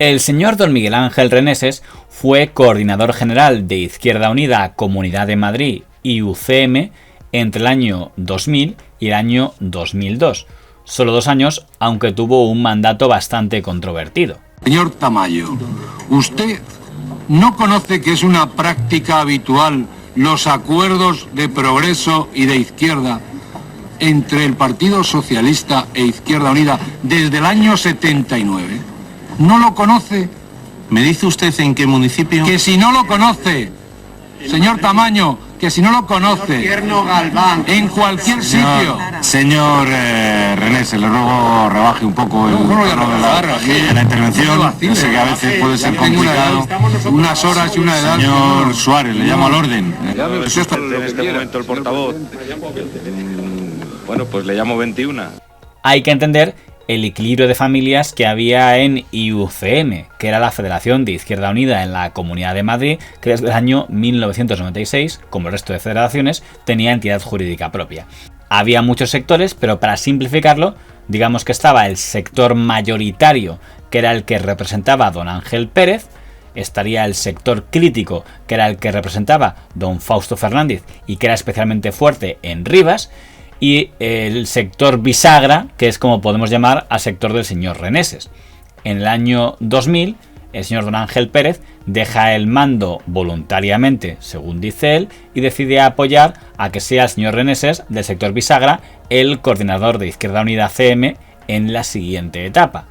El señor don Miguel Ángel Reneses fue coordinador general de Izquierda Unida Comunidad de Madrid y UCM entre el año 2000 y el año 2002. Solo 2 años, aunque tuvo un mandato bastante controvertido. Señor Tamayo, ¿usted no conoce que es una práctica habitual los acuerdos de progreso y de izquierda entre el Partido Socialista e Izquierda Unida desde el año 79? ¿No lo conoce? ¿Me dice usted en qué municipio? Que si no lo conoce, señor Tamayo, que si no lo conoce, en cualquier sitio. Señor Reneses, le ruego rebaje un poco el tono de la intervención. Yo sé que a veces puede ser complicado. Unas horas y una edad. Señor Suárez, le llamo al orden. En este momento el portavoz. Bueno, pues le llamo 21. Hay que entender el equilibrio de familias que había en IUCM, que era la Federación de Izquierda Unida en la Comunidad de Madrid, que desde el año 1996, como el resto de federaciones, tenía entidad jurídica propia. Había muchos sectores, pero para simplificarlo, digamos que estaba el sector mayoritario, que era el que representaba a don Ángel Pérez, estaría el sector crítico, que era el que representaba don Fausto Fernández y que era especialmente fuerte en Rivas, y el sector bisagra, que es como podemos llamar al sector del señor Reneses. En el año 2000, el señor don Ángel Pérez deja el mando voluntariamente, según dice él, y decide apoyar a que sea el señor Reneses del sector bisagra el coordinador de Izquierda Unida CM en la siguiente etapa.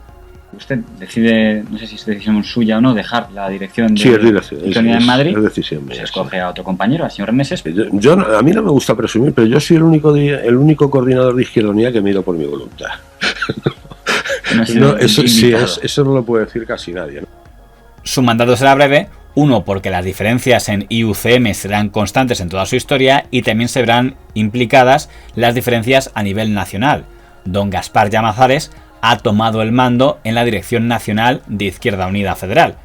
Usted decide, no sé si es decisión suya o no, dejar la dirección de Izquierda Unida en Madrid. Es decisión mía, se escoge a otro compañero, al señor Reneses. A mí no me gusta presumir, pero yo soy el único coordinador de Izquierda Unida que me he ido por mi voluntad. Eso no lo puede decir casi nadie, ¿no? Su mandato será breve, uno porque las diferencias en IUCM serán constantes en toda su historia y también se verán implicadas las diferencias a nivel nacional. Don Gaspar Llamazares ha tomado el mando en la Dirección Nacional de Izquierda Unida Federal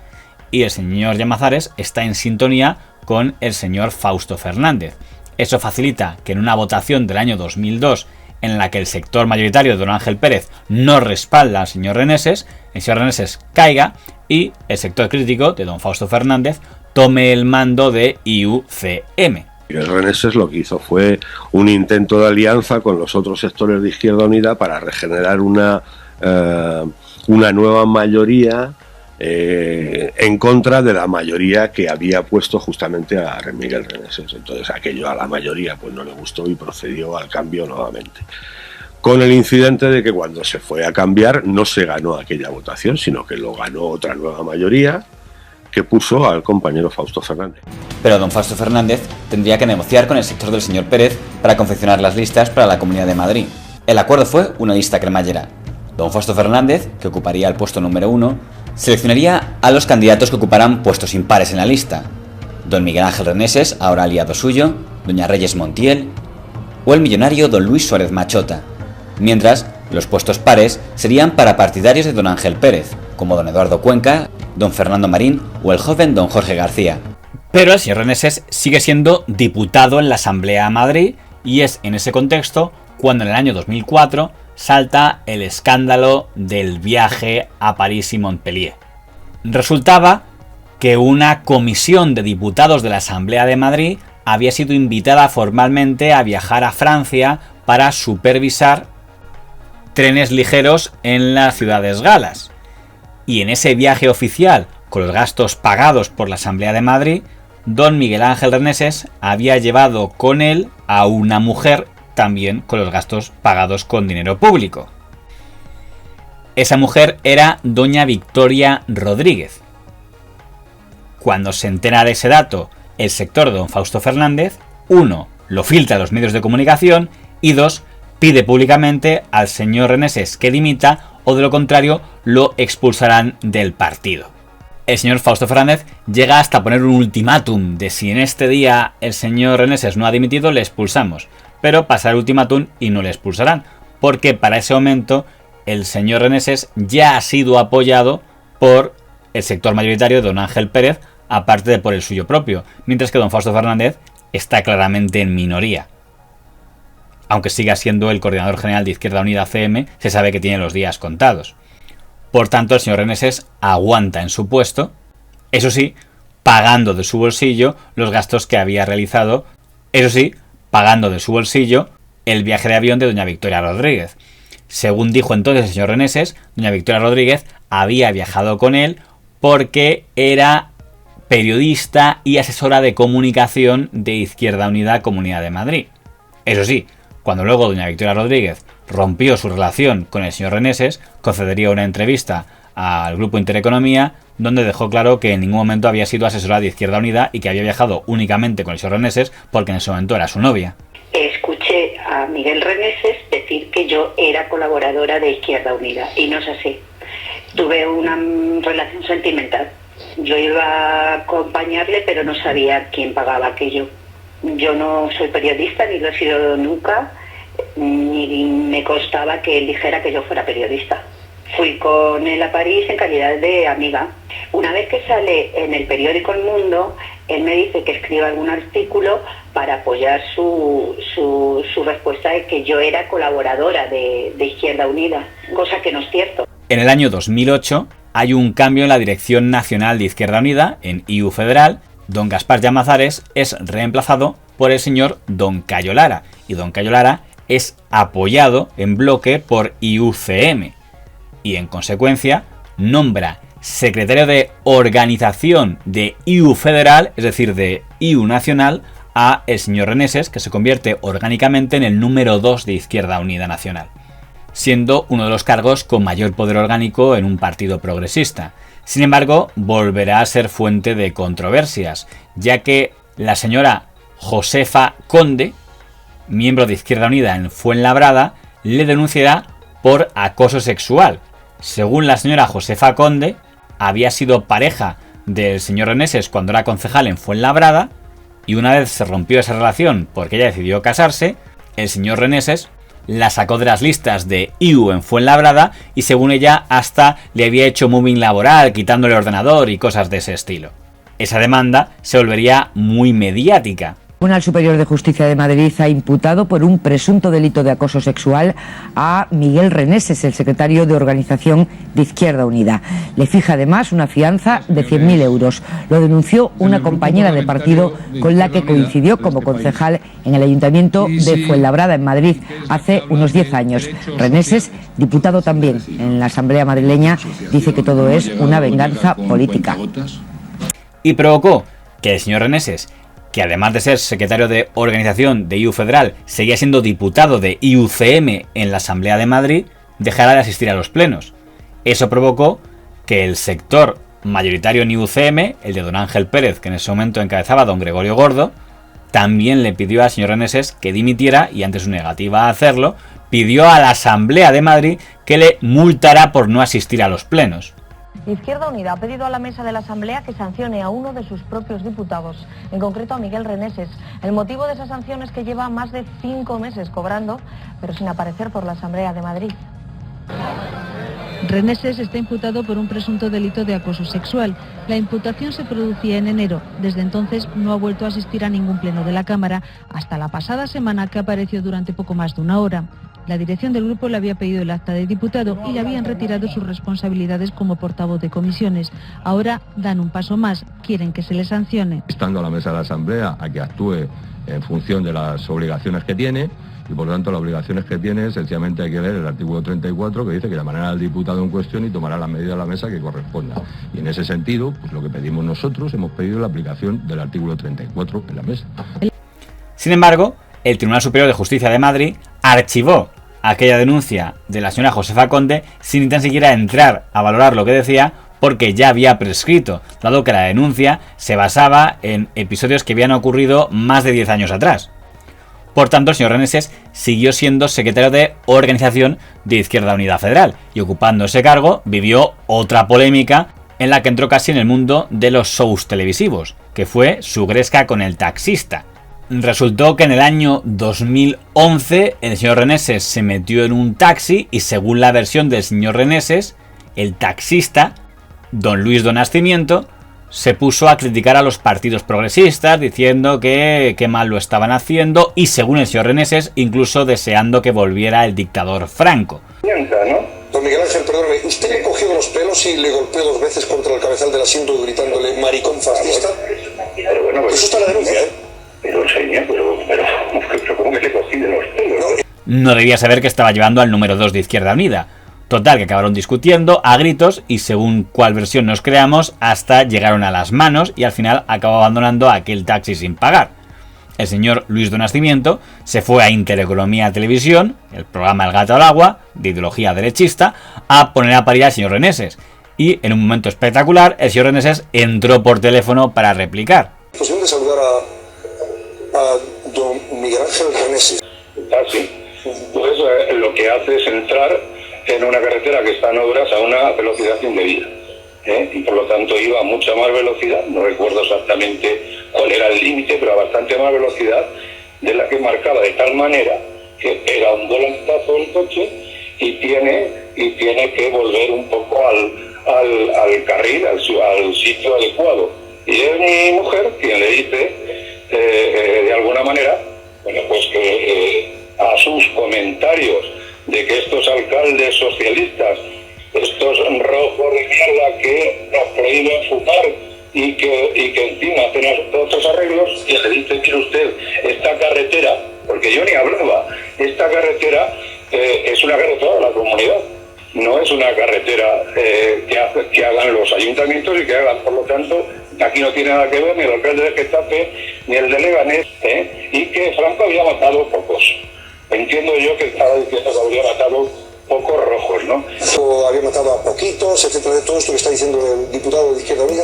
y el señor Llamazares está en sintonía con el señor Fausto Fernández. Eso facilita que en una votación del año 2002 en la que el sector mayoritario de don Ángel Pérez no respalda al señor Reneses, el señor Reneses caiga y el sector crítico de don Fausto Fernández tome el mando de IUCM. El Reneses lo que hizo fue un intento de alianza con los otros sectores de Izquierda Unida para regenerar una nueva mayoría en contra de la mayoría que había puesto justamente a Miguel Reneses. Entonces aquello a la mayoría pues no le gustó y procedió al cambio nuevamente. Con el incidente de que cuando se fue a cambiar no se ganó aquella votación, sino que lo ganó otra nueva mayoría que puso al compañero Fausto Fernández. Pero don Fausto Fernández tendría que negociar con el sector del señor Pérez para confeccionar las listas para la Comunidad de Madrid. El acuerdo fue una lista cremallera. Don Fausto Fernández, que ocuparía el puesto número 1, seleccionaría a los candidatos que ocuparan puestos impares en la lista. Don Miguel Ángel Reneses, ahora aliado suyo, doña Reyes Montiel o el millonario don Luis Suárez Machota, mientras los puestos pares serían para partidarios de don Ángel Pérez, como don Eduardo Cuenca, don Fernando Marín o el joven don Jorge García. Pero el señor Reneses sigue siendo diputado en la Asamblea de Madrid y es en ese contexto cuando en el año 2004 salta el escándalo del viaje a París y Montpellier. Resultaba que una comisión de diputados de la Asamblea de Madrid había sido invitada formalmente a viajar a Francia para supervisar trenes ligeros en las ciudades galas. Y en ese viaje oficial, con los gastos pagados por la Asamblea de Madrid, don Miguel Ángel Reneses había llevado con él a una mujer también con los gastos pagados con dinero público. Esa mujer era doña Victoria Rodríguez. Cuando se entera de ese dato, el sector de don Fausto Fernández, 1, lo filtra a los medios de comunicación y 2, pide públicamente al señor Reneses que dimita o de lo contrario lo expulsarán del partido. El señor Fausto Fernández llega hasta poner un ultimátum de si en este día el señor Reneses no ha dimitido, le expulsamos. Pero pasará el ultimátum y no le expulsarán, porque para ese momento el señor Reneses ya ha sido apoyado por el sector mayoritario de don Ángel Pérez, aparte de por el suyo propio, mientras que don Fausto Fernández está claramente en minoría. Aunque siga siendo el coordinador general de Izquierda Unida CM, se sabe que tiene los días contados. Por tanto, el señor Reneses aguanta en su puesto, eso sí, pagando de su bolsillo los gastos que había realizado, eso sí, pagando de su bolsillo el viaje de avión de doña Victoria Rodríguez. Según dijo entonces el señor Reneses, doña Victoria Rodríguez había viajado con él porque era periodista y asesora de comunicación de Izquierda Unida Comunidad de Madrid. Eso sí, cuando luego doña Victoria Rodríguez rompió su relación con el señor Reneses, concedería una entrevista al Grupo Intereconomía donde dejó claro que en ningún momento había sido asesora de Izquierda Unida y que había viajado únicamente con el señor Reneses porque en ese momento era su novia. Escuché a Miguel Reneses decir que yo era colaboradora de Izquierda Unida y no es así. Tuve una relación sentimental. Yo iba a acompañarle, pero no sabía quién pagaba aquello. Yo no soy periodista, ni lo he sido nunca, ni me constaba que él dijera que yo fuera periodista. Fui con él a París en calidad de amiga. Una vez que sale en el periódico El Mundo, él me dice que escriba algún artículo para apoyar su respuesta de que yo era colaboradora de Izquierda Unida, cosa que no es cierto. En el año 2008 hay un cambio en la Dirección Nacional de Izquierda Unida, en IU Federal. Don Gaspar Llamazares es reemplazado por el señor Don Cayo Lara, y Don Cayo Lara es apoyado en bloque por IUCM, y en consecuencia nombra secretario de organización de IU Federal, es decir, de IU Nacional, a el señor Reneses, que se convierte orgánicamente en el número 2 de Izquierda Unida Nacional, siendo uno de los cargos con mayor poder orgánico en un partido progresista. Sin embargo, volverá a ser fuente de controversias, ya que la señora Josefa Conde, miembro de Izquierda Unida en Fuenlabrada, le denunciará por acoso sexual. Según la señora Josefa Conde, había sido pareja del señor Reneses cuando era concejal en Fuenlabrada, y una vez se rompió esa relación porque ella decidió casarse, el señor Reneses la sacó de las listas de IU en Fuenlabrada y según ella hasta le había hecho moving laboral, quitándole el ordenador y cosas de ese estilo. Esa demanda se volvería muy mediática. El Tribunal Superior de Justicia de Madrid ha imputado por un presunto delito de acoso sexual a Miguel Reneses, el secretario de Organización de Izquierda Unida. Le fija además una fianza de 100.000 euros. Lo denunció una compañera de partido con la que coincidió como concejal en el Ayuntamiento de Fuenlabrada, en Madrid, hace unos 10 años. Reneses, diputado también en la Asamblea madrileña, dice que todo es una venganza política. Y provocó que el señor Reneses, que además de ser secretario de organización de IU Federal, seguía siendo diputado de IUCM en la Asamblea de Madrid, dejara de asistir a los plenos. Eso provocó que el sector mayoritario en IUCM, el de don Ángel Pérez, que en ese momento encabezaba don Gregorio Gordo, también le pidió al señor Reneses que dimitiera y ante su negativa a hacerlo, pidió a la Asamblea de Madrid que le multara por no asistir a los plenos. Izquierda Unida ha pedido a la mesa de la Asamblea que sancione a uno de sus propios diputados, en concreto a Miguel Reneses. El motivo de esa sanción es que lleva más de 5 meses cobrando, pero sin aparecer por la Asamblea de Madrid. Reneses está imputado por un presunto delito de acoso sexual. La imputación se producía en enero. Desde entonces no ha vuelto a asistir a ningún pleno de la Cámara, hasta la pasada semana que apareció durante poco más de una hora. La dirección del grupo le había pedido el acta de diputado y le habían retirado sus responsabilidades como portavoz de comisiones. Ahora dan un paso más, quieren que se le sancione. Estando a la mesa de la Asamblea a que actúe en función de las obligaciones que tiene, y por lo tanto las obligaciones que tiene, sencillamente hay que leer el artículo 34 que dice que llamará al diputado en cuestión y tomará la medida de la mesa que corresponda. Y en ese sentido, pues lo que pedimos nosotros, hemos pedido la aplicación del artículo 34 en la mesa. Sin embargo, el Tribunal Superior de Justicia de Madrid archivó aquella denuncia de la señora Josefa Conde sin ni tan siquiera entrar a valorar lo que decía, porque ya había prescrito, dado que la denuncia se basaba en episodios que habían ocurrido más de 10 años atrás. Por tanto, el señor Reneses siguió siendo secretario de Organización de Izquierda Unida Federal y ocupando ese cargo vivió otra polémica en la que entró casi en el mundo de los shows televisivos, que fue su gresca con el taxista. Resultó que en el año 2011 el señor Reneses se metió en un taxi y según la versión del señor Reneses, el taxista, don Luis do Nascimento, se puso a criticar a los partidos progresistas diciendo que mal lo estaban haciendo y según el señor Reneses incluso deseando que volviera el dictador Franco. ¿No? Don Miguel Ángel, perdóneme, ¿usted le cogió de los pelos y le golpeó 2 veces contra el cabezal del asiento gritándole maricón fascista? Pero bueno, pues, eso está en la denuncia, ¿eh? Pero señor, pero ¿cómo que le cogí de los pelos? No debía saber que estaba llevando al número 2 de Izquierda Unida. Total, que acabaron discutiendo a gritos y según cuál versión nos creamos, hasta llegaron a las manos y al final acabó abandonando aquel taxi sin pagar. El señor Luis do Nascimento se fue a Intereconomía Televisión, el programa El Gato al Agua, de ideología derechista, a poner a parir al señor Reneses. Y en un momento espectacular, el señor Reneses entró por teléfono para replicar. Posible de saludar a don Miguel Ángel Reneses. Sí. Pues lo que hace es entrar en una carretera que está en obras a una velocidad indebida. Y por lo tanto iba a mucha más velocidad, no recuerdo exactamente cuál era el límite, pero a bastante más velocidad de la que marcaba, de tal manera que pega un volantazo el coche y tiene que volver un poco al carril, al sitio adecuado. Y es mi mujer quien le dice, de alguna manera, bueno, pues que a sus comentarios de que estos alcaldes socialistas, estos rojos de mierda que nos prohíben fumar y que encima hacen otros arreglos, y le dice, mire usted, esta carretera, porque yo ni hablaba, esta carretera es una carretera de la comunidad, no es una carretera que hagan los ayuntamientos y que hagan, por lo tanto, aquí no tiene nada que ver ni el alcalde de Getafe ni el de Leganés, y que Franco había matado pocos. Entiendo yo que estaba diciendo que habría matado pocos rojos, ¿no? O había matado a poquitos, etcétera, de todo esto que está diciendo el diputado de Izquierda Unida.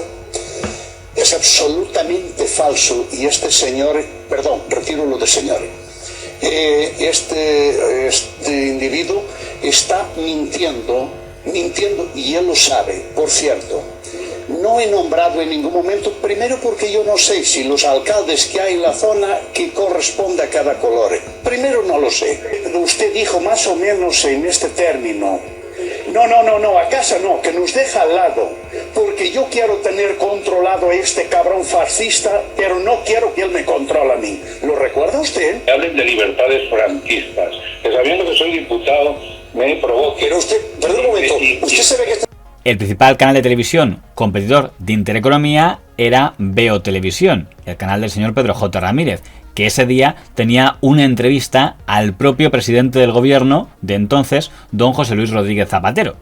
Es absolutamente falso y este señor, perdón, retiro lo de señor, este individuo está mintiendo y él lo sabe. Por cierto, no he nombrado en ningún momento, primero porque yo no sé si los alcaldes que hay en la zona que corresponde a cada color. Primero no lo sé. Usted dijo más o menos en este término. No, a casa no, que nos deja al lado. Porque yo quiero tener controlado a este cabrón fascista, pero no quiero que él me controle a mí. ¿Lo recuerda usted? Hablen de libertades franquistas, que sabiendo que soy diputado me provoque. Pero usted, perdón un momento, usted se ve que está... El principal canal de televisión competidor de Intereconomía era Veo Televisión, el canal del señor Pedro J. Ramírez, que ese día tenía una entrevista al propio presidente del gobierno de entonces, don José Luis Rodríguez Zapatero.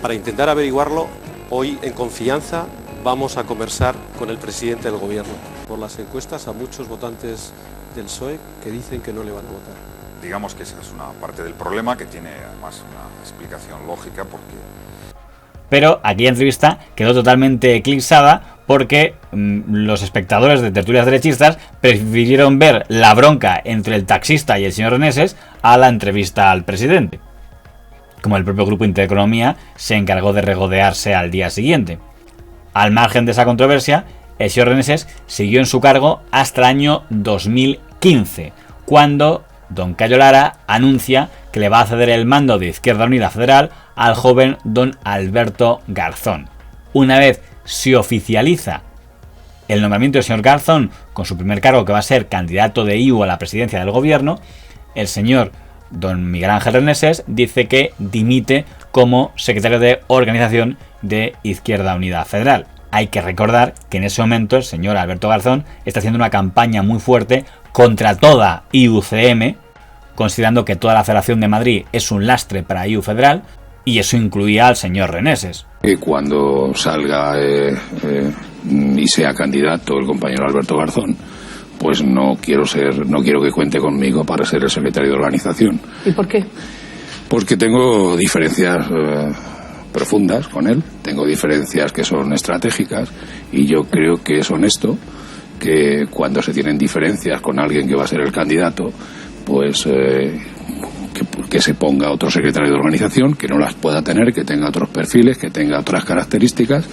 Para intentar averiguarlo, hoy en confianza vamos a conversar con el presidente del gobierno. Por las encuestas a muchos votantes del PSOE que dicen que no le van a votar. Digamos que esa es una parte del problema que tiene además una explicación lógica porque... Pero aquella entrevista quedó totalmente eclipsada porque los espectadores de tertulias derechistas prefirieron ver la bronca entre el taxista y el señor Reneses a la entrevista al presidente. Como el propio grupo Intereconomía se encargó de regodearse al día siguiente. Al margen de esa controversia, el señor Reneses siguió en su cargo hasta el año 2015, cuando don Cayo Lara anuncia que le va a ceder el mando de Izquierda Unida Federal al joven don Alberto Garzón. Una vez se oficializa el nombramiento del señor Garzón con su primer cargo, que va a ser candidato de IU a la presidencia del gobierno, el señor don Miguel Ángel Reneses dice que dimite como secretario de organización de Izquierda Unida Federal. Hay que recordar que en ese momento el señor Alberto Garzón está haciendo una campaña muy fuerte contra toda IUCM, considerando que toda la Federación de Madrid es un lastre para IU Federal, y eso incluía al señor Reneses. Cuando salga y sea candidato el compañero Alberto Garzón, pues no quiero que cuente conmigo para ser el secretario de organización. ¿Y por qué? Porque tengo diferencias profundas con él, tengo diferencias que son estratégicas y yo creo que es honesto que cuando se tienen diferencias con alguien que va a ser el candidato, pues que se ponga otro secretario de organización, que no las pueda tener, que tenga otros perfiles, que tenga otras características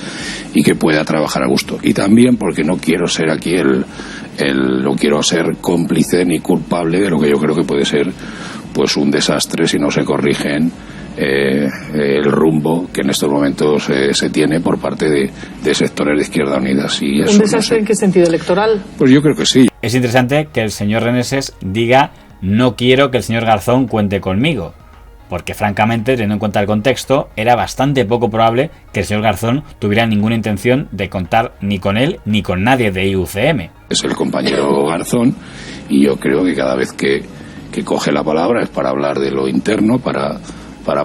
y que pueda trabajar a gusto. Y también porque no quiero ser aquí no quiero ser cómplice ni culpable de lo que yo creo que puede ser pues un desastre si no se corrigen el rumbo que en estos momentos se tiene por parte de sectores de Izquierda Unida. Y eso, ¿un desastre en qué sentido? ¿Electoral? Pues yo creo que sí. Es interesante que el señor Reneses diga: no quiero que el señor Garzón cuente conmigo. porque francamente, teniendo en cuenta el contexto, era bastante poco probable que el señor Garzón tuviera ninguna intención de contar ni con él ni con nadie de IUCM. Es el compañero Garzón, y yo creo que cada vez que coge la palabra es para hablar de lo interno, para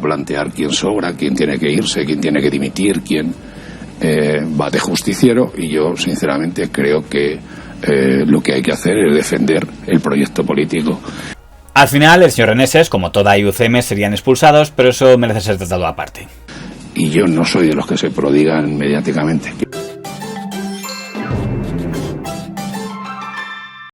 plantear quién sobra, quién tiene que irse, quién tiene que dimitir, quién va de justiciero, y yo sinceramente creo que lo que hay que hacer es defender el proyecto político. Al final, el señor Reneses, como toda IUCM, serían expulsados, pero eso merece ser tratado aparte. Y yo no soy de los que se prodigan mediáticamente.